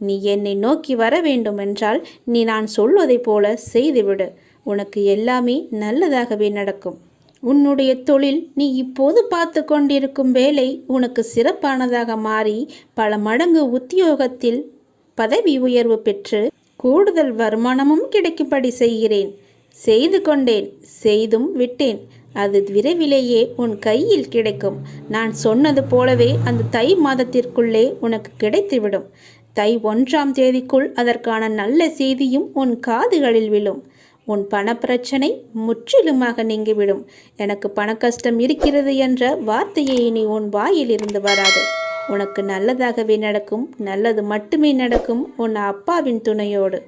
நீ என்னை நோக்கி வர வேண்டுமென்றால் நீ நான் சொல்வதைப் போல செய்துவிடு. உனக்கு எல்லாமே நல்லதாகவே நடக்கும். உன்னுடைய தொழில், நீ இப்போது பார்த்து கொண்டிருக்கும் வேலை உனக்கு சிறப்பானதாக மாறி பல மடங்கு உத்தியோகத்தில் பதவி உயர்வு பெற்று கூடுதல் வருமானமும் கிடைக்கும்படி செய்கிறேன். செய்து கொண்டேன், செய்தும் விட்டேன். அது விரைவிலேயே உன் கையில் கிடைக்கும். நான் சொன்னது போலவே அந்த தை மாதத்திற்குள்ளே உனக்கு கிடைத்துவிடும். தை 1ஆம் தேதிக்குள் அதற்கான நல்ல செய்தியும் உன் காதுகளில் விழும். உன் பணப்பிரச்சனை முற்றிலுமாக நீங்கிவிடும். எனக்கு பணக்கஷ்டம் இருக்கிறது என்ற வார்த்தையை இனி உன் வாயிலிருந்து வராது. உனக்கு நல்லதாகவே நடக்கும். நல்லது மட்டுமே நடக்கும், உன் அப்பாவின் துணையோடு.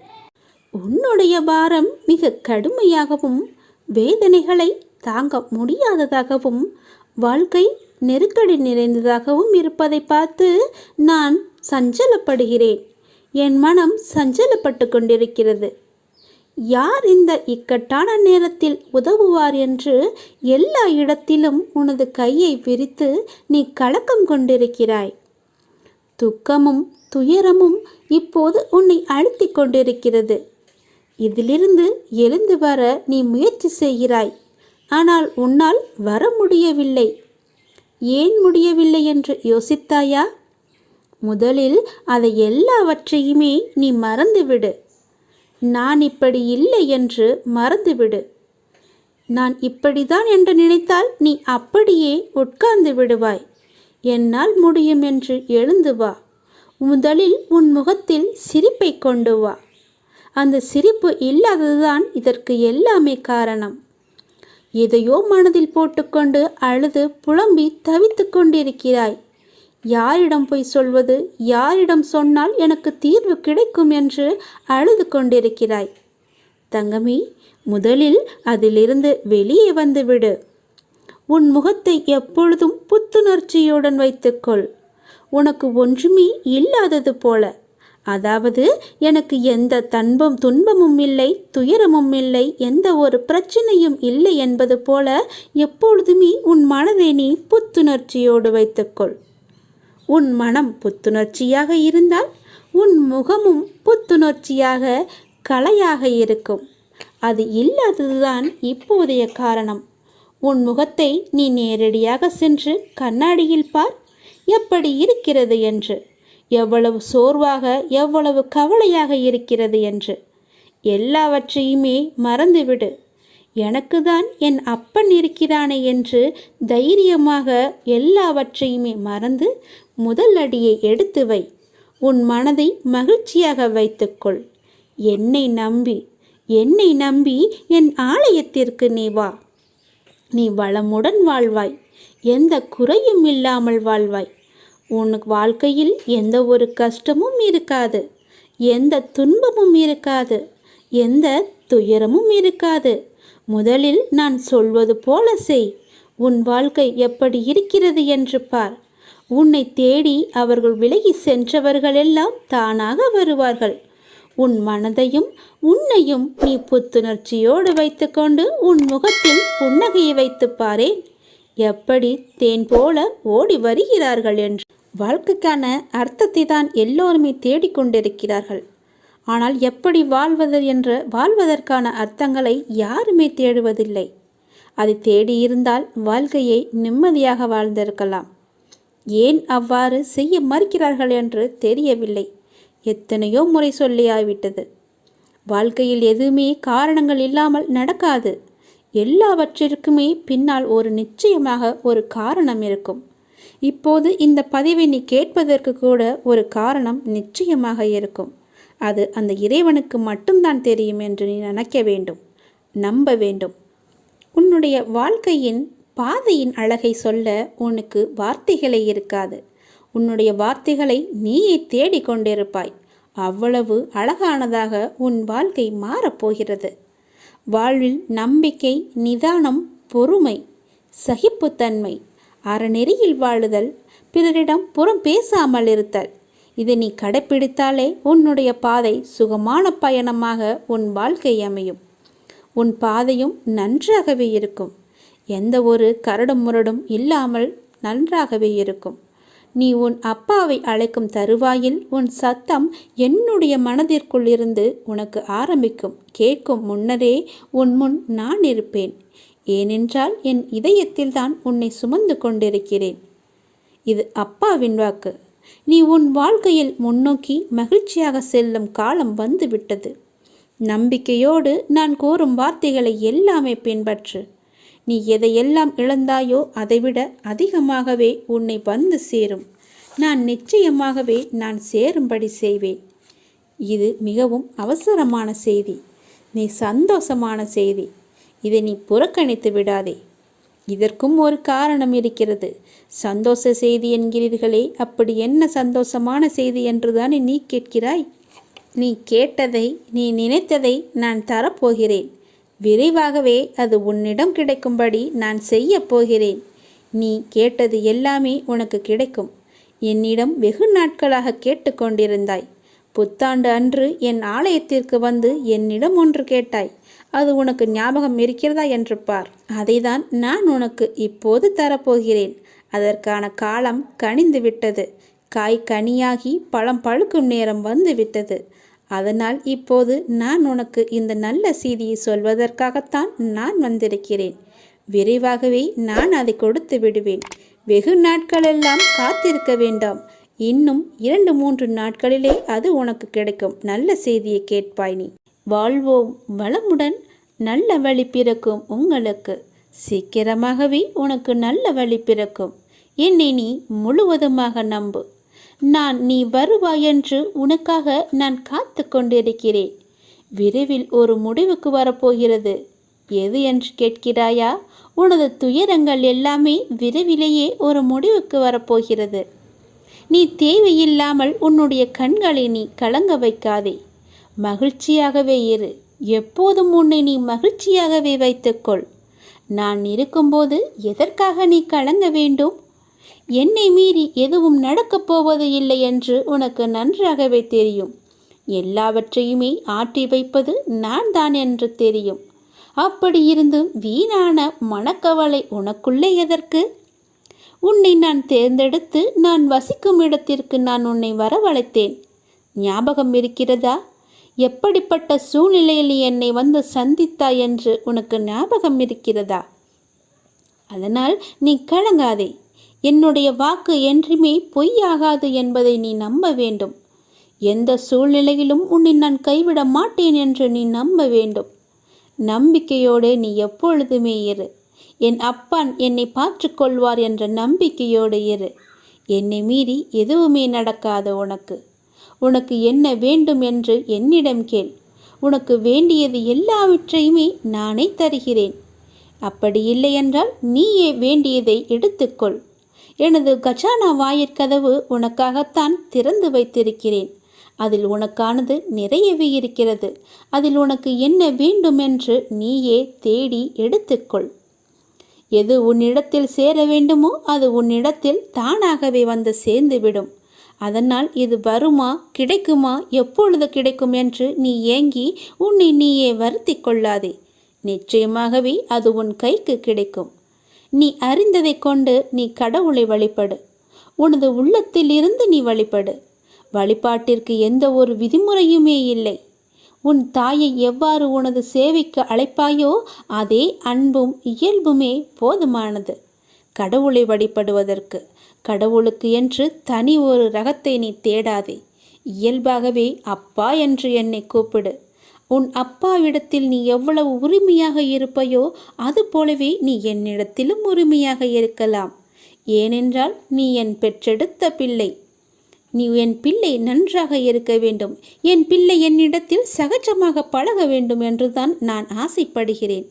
உன்னுடைய பாரம் மிக கடுமையாகவும் வேதனைகளை தாங்க முடியாததாகவும் வாழ்க்கை நெருக்கடி நிறைந்ததாகவும் இருப்பதை பார்த்து நான் சஞ்சலப்படுகிறேன். என் மனம் சஞ்சலப்பட்டு கொண்டிருக்கிறது. யார் இந்த இக்கட்டான நேரத்தில் உதவுவார் என்று எல்லா இடத்திலும் உனது கையை விரித்து நீ கலக்கம் கொண்டிருக்கிறாய். துக்கமும் துயரமும் இப்போது உன்னை அழுத்தி கொண்டிருக்கிறது. இதிலிருந்து எழுந்து வர நீ முயற்சி செய்கிறாய். ஆனால் உன்னால் வர முடியவில்லை. ஏன் முடியவில்லை என்று யோசித்தாயா? முதலில் அதை எல்லாவற்றையுமே நீ மறந்துவிடு. நான் இப்படி இல்லை என்று மறந்துவிடு. நான் இப்படிதான் என்று நினைத்தால் நீ அப்படியே உட்கார்ந்து விடுவாய். என்னால் முடியும் என்று எழுந்து வா. முதலில் உன் முகத்தில் சிரிப்பை கொண்டு வா. அந்த சிரிப்பு இல்லாததுதான் இதற்கு எல்லாமே காரணம். எதையோ மனதில் போட்டுக்கொண்டு அழுது புலம்பி தவித்து கொண்டிருக்கிறாய். யாரிடம் போய் சொல்வது, யாரிடம் சொன்னால் எனக்கு தீர்வு கிடைக்கும் என்று அழுது கொண்டிருக்கிறாய். தங்கமே, முதலில் அதிலிருந்து வெளியே வந்துவிடு. உன் முகத்தை எப்பொழுதும் புத்துணர்ச்சியுடன் வைத்துக்கொள். உனக்கு ஒன்றுமே இல்லாதது போல, அதாவது எனக்கு எந்த துன்பமும் இல்லை, துயரமும் இல்லை, எந்த ஒரு பிரச்சனையும் இல்லை என்பது போல எப்பொழுதுமே உன் மனதை நீ புத்துணர்ச்சியோடு வைத்துக்கொள். உன் மனம் புத்துணர்ச்சியாக இருந்தால் உன் முகமும் புத்துணர்ச்சியாக கலையாக இருக்கும். அது இல்லாததுதான் இப்போதைய காரணம். உன் முகத்தை நீ நேரடியாக சென்று கண்ணாடியில் பார், எப்படி இருக்கிறது என்று. எவ்வளவு சோர்வாக, எவ்வளவு கவலையாக இருக்கிறது என்று. எல்லாவற்றையுமே மறந்துவிடு. எனக்கு தான் என் அப்பன் இருக்கிறானே என்று தைரியமாக எல்லாவற்றையுமே மறந்து முதல் அடியை எடுத்து வை. உன் மனதை மகிழ்ச்சியாக வைத்துக்கொள். என்னை நம்பி என் ஆலயத்திற்கு நீ வா. நீ வளமுடன் வாழ்வாய். எந்த குறையும் இல்லாமல் வாழ்வாய். உனக்கு வாழ்க்கையில் எந்த ஒரு கஷ்டமும் இருக்காது, எந்த துன்பமும் இருக்காது, எந்த துயரமும் இருக்காது. முதலில் நான் சொல்வது போல செய். உன் வாழ்க்கை எப்படி இருக்கிறது என்று பார். உன்னை தேடி அவர்கள் விலகி சென்றவர்களெல்லாம் தானாக வருவார்கள். உன் மனதையும் உன்னையும் நீ புத்துணர்ச்சியோடு வைத்துக்கொண்டு உன் முகத்தில் புன்னகையை வைத்து பாரேன். எப்படி தேன் போல ஓடி வருகிறார்கள் என்று. வாழ்க்கைக்கான அர்த்தத்தை தான் எல்லோருமே தேடிக்கொண்டிருக்கிறார்கள். ஆனால் எப்படி வாழ்வதற்கான அர்த்தங்களை யாருமே தேடுவதில்லை. அதை தேடியிருந்தால் வாழ்க்கையை நிம்மதியாக வாழ்ந்திருக்கலாம். ஏன் அவ்வாறு செய்ய மறுக்கிறார்கள் என்று தெரியவில்லை. எத்தனையோ முறை சொல்லியாய்விட்டது. வாழ்க்கையில் எதுவுமே காரணங்கள் இல்லாமல் நடக்காது. எல்லாவற்றிற்குமே பின்னால் நிச்சயமாக ஒரு காரணம் இருக்கும். இப்போது இந்த பதிவை நீ கேட்பதற்கு கூட ஒரு காரணம் நிச்சயமாக இருக்கும். அது அந்த இறைவனுக்கு மட்டும்தான் தெரியும் என்று நீ நினைக்க வேண்டும், நம்ப வேண்டும். உன்னுடைய வாழ்க்கையின் பாதையின் அழகை சொல்ல உனக்கு வார்த்தைகளே இருக்காது. உன்னுடைய வார்த்தைகளை நீயே தேடிக்கொண்டிருப்பாய். அவ்வளவு அழகானதாக உன் வாழ்க்கை மாறப்போகிறது. வாழ்வில் நம்பிக்கை, நிதானம், பொறுமை, சகிப்புத்தன்மை, அறநெறியில் வாழுதல், பிறரிடம் புறம் பேசாமல் இருத்தல், இதை நீ கடைப்பிடித்தாலே உன்னுடைய பாதை சுகமான பயணமாக உன் வாழ்க்கை அமையும். உன் பாதையும் நன்றாகவே இருக்கும். எந்த ஒரு கரடும் முரடும் இல்லாமல் நன்றாகவே இருக்கும். நீ உன் அப்பாவை அழைக்கும் தருவாயில் உன் சத்தம் என்னுடைய மனதிற்குள் இருந்து உனக்கு ஆரம்பிக்கும். கேட்கும் முன்னரே உன் முன் நான் இருப்பேன். ஏனென்றால் என் இதயத்தில்தான் உன்னை சுமந்து கொண்டிருக்கிறேன். இது அப்பாவின் வாக்கு. நீ உன் வாழ்க்கையில் முன்னோக்கி மகிழ்ச்சியாக செல்லும் காலம் வந்துவிட்டது. நம்பிக்கையோடு நான் கூறும் வார்த்தைகளை எல்லாமே பின்பற்று. நீ எதையெல்லாம் இழந்தாயோ அதைவிட அதிகமாகவே உன்னை வந்து சேரும். நான் நிச்சயமாகவே நான் சேரும்படி செய்வேன். இது மிகவும் அவசரமான செய்தி. நீ சந்தோஷமான செய்தி. இதை நீ புறக்கணித்து விடாதே. இதற்கும் ஒரு காரணம் இருக்கிறது. சந்தோஷ செய்தி என்கிறீர்களே, அப்படி என்ன சந்தோஷமான செய்தி என்றுதானே நீ கேட்கிறாய்? நீ கேட்டதை, நீ நினைத்ததை நான் தரப்போகிறேன். விரைவாகவே அது உன்னிடம் கிடைக்கும்படி நான் செய்ய போகிறேன். நீ கேட்டது எல்லாமே உனக்கு கிடைக்கும். என்னிடம் வெகு நாட்களாக கேட்டுக்கொண்டிருந்தாய். புத்தாண்டு அன்று என் ஆலயத்திற்கு வந்து என்னிடம் ஒன்று கேட்டாய். அது உனக்கு ஞாபகம் இருக்கிறதா என்று பார். அதைதான் நான் உனக்கு இப்போது தரப்போகிறேன். அதற்கான காலம் கனிந்து விட்டது. காய் கனியாகி பழம் பழுக்கும் நேரம் வந்து விட்டது. அதனால் இப்போது நான் உனக்கு இந்த நல்ல செய்தியை சொல்வதற்காகத்தான் நான் வந்திருக்கிறேன். விரைவாகவே நான் அதை கொடுத்து விடுவேன். வெகு நாட்களெல்லாம் காத்திருக்க வேண்டாம். இன்னும் 2-3 நாட்களிலே அது உனக்கு கிடைக்கும். நல்ல செய்தியை கேட்பாய். நீ வாழ்வோம் வளமுடன். நல்ல வழி பிறக்கும் உங்களுக்கு. சீக்கிரமாகவே உனக்கு நல்ல வழி பிறக்கும். என்னை நீ முழுவதுமாக நம்பு. நீ வருவாய் என்று உனக்காக நான் காத்து கொண்டிருக்கிறேன். விரைவில் ஒரு முடிவுக்கு வரப்போகிறது. எது என்று கேட்கிறாயா? உனது துயரங்கள் எல்லாமே விரைவிலேயே ஒரு முடிவுக்கு வரப்போகிறது. நீ தேவையில்லாமல் உன்னுடைய கண்களை நீ கலங்க வைக்காதே. மகிழ்ச்சியாகவே இரு. எப்போதும் உன்னை நீ மகிழ்ச்சியாகவே வைத்துக்கொள். நான் இருக்கும்போது எதற்காக நீ கலங்க வேண்டும்? என்னை மீறி எதுவும் நடக்கப் போவது இல்லை என்று உனக்கு நன்றாகவே தெரியும். எல்லாவற்றையுமே ஆட்டி வைப்பது நான் தான் என்று தெரியும். அப்படி இருந்தும் வீணான மனக்கவலை உனக்குள்ளே எதற்கு? உன்னை நான் தேர்ந்தெடுத்து நான் வசிக்கும் இடத்திற்கு நான் உன்னை வரவழைத்தேன். ஞாபகம் இருக்கிறதா? எப்படிப்பட்ட சூழ்நிலையில் என்னை வந்து சந்தித்தாய் என்று உனக்கு ஞாபகம் இருக்கிறதா? அதனால் நீ கலங்காதே. என்னுடைய வாக்கு என்றுமே பொய்யாகாது என்பதை நீ நம்ப வேண்டும். எந்த சூழ்நிலையிலும் உன்னை நான் கைவிட மாட்டேன் என்று நீ நம்ப வேண்டும். நம்பிக்கையோடு நீ எப்பொழுதுமே இரு. என் அப்பன் என்னை பார்த்துக்கொள்வார் என்ற நம்பிக்கையோடு இரு. என்னை மீறி எதுவுமே நடக்காது. உனக்கு என்ன வேண்டும் என்று என்னிடம் கேள். உனக்கு வேண்டியது எல்லாவற்றையுமே நானே தருகிறேன். அப்படி இல்லை என்றால் நீயே வேண்டியதை எடுத்துக்கொள். எனது கஜானா வாயிற்கதவு உனக்காகத்தான் திறந்து வைத்திருக்கிறேன். அதில் உனக்கானது நிறையவே இருக்கிறது. அதில் உனக்கு என்ன வேண்டும் என்று நீயே தேடி எடுத்துக்கொள். எது உன்னிடத்தில் சேர வேண்டுமோ அது உன்னிடத்தில் தானாகவே வந்து சேர்ந்துவிடும். அதனால் இது வருமா, கிடைக்குமா, எப்பொழுது கிடைக்கும் என்று நீ ஏங்கி உன்னை நீயே வருத்தி கொள்ளாதே. நிச்சயமாகவே அது உன் கைக்கு கிடைக்கும். நீ அறிந்ததை கொண்டு நீ கடவுளை வழிபடு. உனது உள்ளத்தில் இருந்து நீ வழிபடு. வழிபாட்டிற்கு எந்த ஒரு விதிமுறையுமே இல்லை. உன் தாயை எவ்வாறு உனது சேவைக்கு அழைப்பாயோ அதே அன்பும் இயல்புமே போதுமானது கடவுளை வழிபடுவதற்கு. கடவுளுக்கு என்று தனி ஒரு ரகத்தை நீ தேடாதே. இயல்பாகவே அப்பா என்று என்னை கூப்பிடு. உன் அப்பாவிடத்தில் நீ எவ்வளவு உரிமையாக இருப்பையோ அது போலவே நீ என்னிடத்திலும் உரிமையாக இருக்கலாம். ஏனென்றால் நீ என் பெற்றெடுத்த பிள்ளை. நீ என் பிள்ளை நன்றாக இருக்க வேண்டும். என் பிள்ளை என்னிடத்தில் சகஜமாக பழக வேண்டும் என்றுதான் நான் ஆசைப்படுகிறேன்.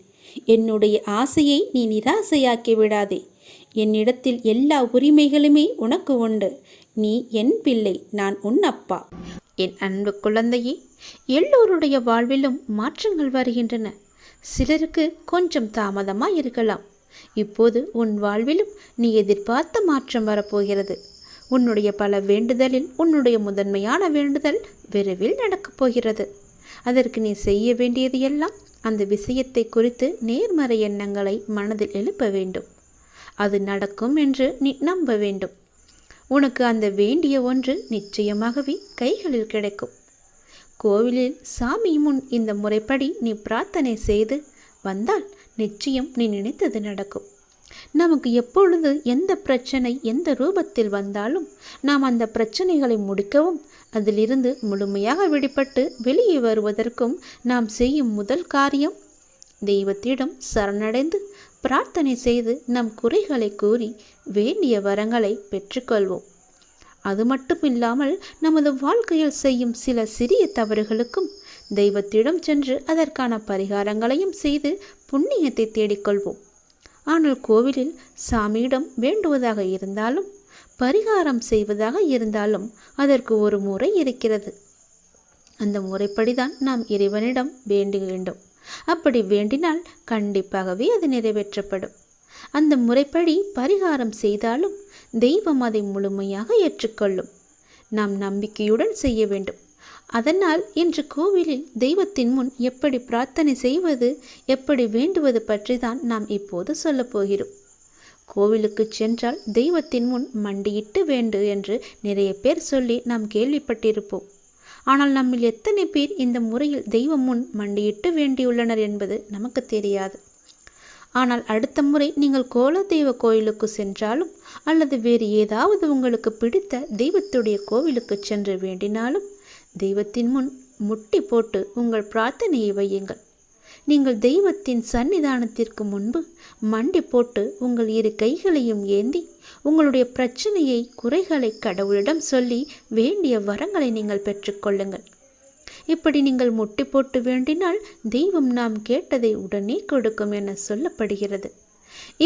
என்னுடைய ஆசையை நீ நிராசையாக்கி விடாதே. என்னிடத்தில் எல்லா உரிமைகளுமே உனக்கு உண்டு. நீ என் பிள்ளை, நான் உன் அப்பா. என் அன்பு குழந்தையே, எல்லோருடைய வாழ்விலும் மாற்றங்கள் வருகின்றன. சிலருக்கு கொஞ்சம் தாமதமாக இருக்கலாம். இப்போது உன் வாழ்விலும் நீ எதிர்பார்த்த மாற்றம் வரப்போகிறது. உன்னுடைய பல வேண்டுதலில் உன்னுடைய முதன்மையான வேண்டுதல் விரைவில் நடக்கப் போகிறது. அதற்கு நீ செய்ய வேண்டியது எல்லாம் அந்த விஷயத்தை குறித்து நேர்மறை எண்ணங்களை மனதில் எழுப்ப வேண்டும். அது நடக்கும் என்று நீ நம்ப வேண்டும். உனக்கு அந்த வேண்டிய ஒன்று நிச்சயமாகவே கைகளில் கிடைக்கும். கோவிலில் சாமி முன் இந்த முறைப்படி நீ பிரார்த்தனை செய்து வந்தால் நிச்சயம் நீ நினைத்தது நடக்கும். நமக்கு எப்பொழுது எந்த பிரச்சனை எந்த ரூபத்தில் வந்தாலும் நாம் அந்த பிரச்சனைகளை முடிக்கவும் அதிலிருந்து முழுமையாக விடுபட்டு வெளியே வருவதற்கும் நாம் செய்யும் முதல் காரியம் தெய்வத்திடம் சரணடைந்து பிரார்த்தனை செய்து நம் குறைகளை கூறி வேண்டிய வரங்களை பெற்றுக்கொள்வோம். அது மட்டுமில்லாமல் நமது வாழ்க்கையில் செய்யும் சில சிறிய தவறுகளுக்கும் தெய்வத்திடம் சென்று அதற்கான பரிகாரங்களையும் செய்து புண்ணியத்தை தேடிக்கொள்வோம். ஆனால் கோவிலில் சாமியிடம் வேண்டுவதாக இருந்தாலும் பரிகாரம் செய்வதாக இருந்தாலும் அதற்கு ஒரு முறை இருக்கிறது. அந்த முறைப்படிதான் நாம் இறைவனிடம் வேண்ட வேண்டும். அப்படி வேண்டினால் கண்டிப்பாகவே அது நிறைவேற்றப்படும். அந்த முறைப்படி பரிகாரம் செய்தாலும் தெய்வம் அதை முழுமையாக ஏற்றுக்கொள்ளும். நாம் நம்பிக்கையுடன் செய்ய வேண்டும். அதனால் இன்று கோவிலில் தெய்வத்தின் முன் எப்படி பிரார்த்தனை செய்வது, எப்படி வேண்டுவது பற்றி தான் நாம் இப்போது சொல்லப் போகிறோம். கோவிலுக்கு சென்றால் தெய்வத்தின் முன் மண்டியிட்டு வேண்டு என்று நிறைய பேர் சொல்லி நாம் கேள்விப்பட்டிருப்போம். ஆனால் நம்மில் எத்தனை பேர் இந்த முறையில் தெய்வம் முன் மண்டியிட்டு வேண்டியுள்ளனர் என்பது நமக்கு தெரியாது. ஆனால் அடுத்த முறை நீங்கள் கோலதெய்வ கோயிலுக்கு சென்றாலும் அல்லது வேறு ஏதாவது உங்களுக்கு பிடித்த தெய்வத்துடைய கோவிலுக்கு சென்று வேண்டினாலும் தெய்வத்தின் முன் முட்டி போட்டு உங்கள் பிரார்த்தனையை வையுங்கள். நீங்கள் தெய்வத்தின் சன்னிதானத்திற்கு முன்பு மண்டி போட்டு உங்கள் இரு கைகளையும் ஏந்தி உங்களுடைய பிரச்சனையை குறைகளை கடவுளிடம் சொல்லி வேண்டிய வரங்களை நீங்கள் பெற்றுக்கொள்ளுங்கள். இப்படி நீங்கள் முட்டி போட்டு வேண்டினால் தெய்வம் நாம் கேட்டதை உடனே கொடுக்கும் என சொல்லப்படுகிறது.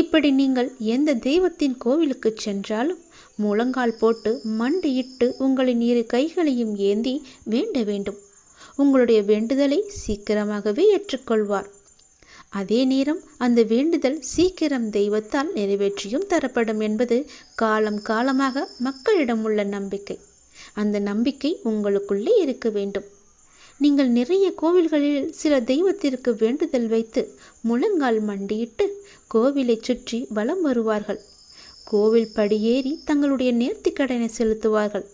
இப்படி நீங்கள் எந்த தெய்வத்தின் கோவிலுக்கு சென்றாலும் முழங்கால் போட்டு மண்டியிட்டு உங்களின் இரு கைகளையும் ஏந்தி வேண்ட வேண்டும். உங்களுடைய வேண்டுதலை சீக்கிரமாகவே ஏற்றுக்கொள்வார். அதே நேரம் அந்த வேண்டுதல் சீக்கிரம் தெய்வத்தால் நிறைவேற்றியும் தரப்படும் என்பது காலம் காலமாக மக்களிடம் உள்ள நம்பிக்கை. அந்த நம்பிக்கை உங்களுக்குள்ளே இருக்க வேண்டும். நீங்கள் நிறைய கோவில்களில் சில தெய்வத்திற்கு வேண்டுதல் வைத்து முழங்கால் மண்டியிட்டு கோவிலை சுற்றி வலம் வருவார்கள். கோவில் படியேறி தங்களுடைய நேர்த்திக்கடனை செலுத்துவார்கள்.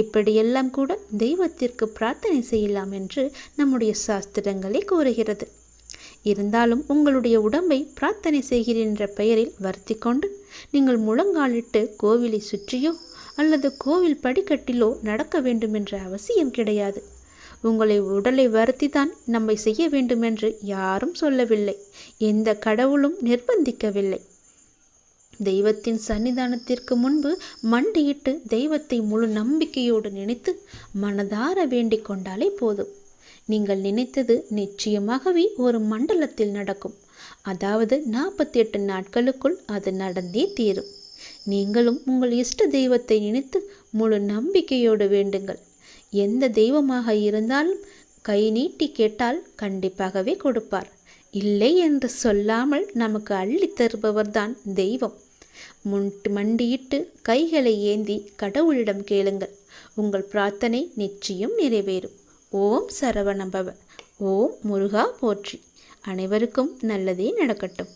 இப்படியெல்லாம் கூட தெய்வத்திற்கு பிரார்த்தனை செய்யலாம் என்று நம்முடைய சாஸ்திரங்களே கூறுகிறது. இருந்தாலும் உங்களுடைய உடம்பை பிரார்த்தனை செய்கிறேன் என்ற பெயரில் வருத்தி கொண்டு நீங்கள் முழங்காலிட்டு கோவிலை சுற்றியோ அல்லது கோவில் படிக்கட்டிலோ நடக்க வேண்டும் என்ற அவசியம் கிடையாது. உங்களை உடலை வருத்தி தான் நம்மை செய்ய வேண்டும் என்று யாரும் சொல்லவில்லை. எந்த கடவுளும் நிர்பந்திக்கவில்லை. தெய்வத்தின் சன்னிதானத்திற்கு முன்பு மண்டியிட்டு தெய்வத்தை முழு நம்பிக்கையோடு நினைத்து மனதார வேண்டிக் கொண்டாலே போதும். நீங்கள் நினைத்தது நிச்சயமாகவே ஒரு மண்டலத்தில் நடக்கும். அதாவது 48 நாட்களுக்குள் அது நடந்தே தீரும். நீங்களும் உங்கள் இஷ்ட தெய்வத்தை நினைத்து முழு நம்பிக்கையோடு வேண்டுங்கள். எந்த தெய்வமாக இருந்தாலும் கை நீட்டி கேட்டால் கண்டிப்பாகவே கொடுப்பார். இல்லை என்று சொல்லாமல் நமக்கு அள்ளி தருபவர்தான் தெய்வம். மண்டியிட்டு கைகளை ஏந்தி கடவுளிடம் கேளுங்கள். உங்கள் பிரார்த்தனை நிச்சயம் நிறைவேறும். ஓம் சரவணபவ. ஓம் முருகா போற்றி. அனைவருக்கும் நல்லதே நடக்கட்டும்.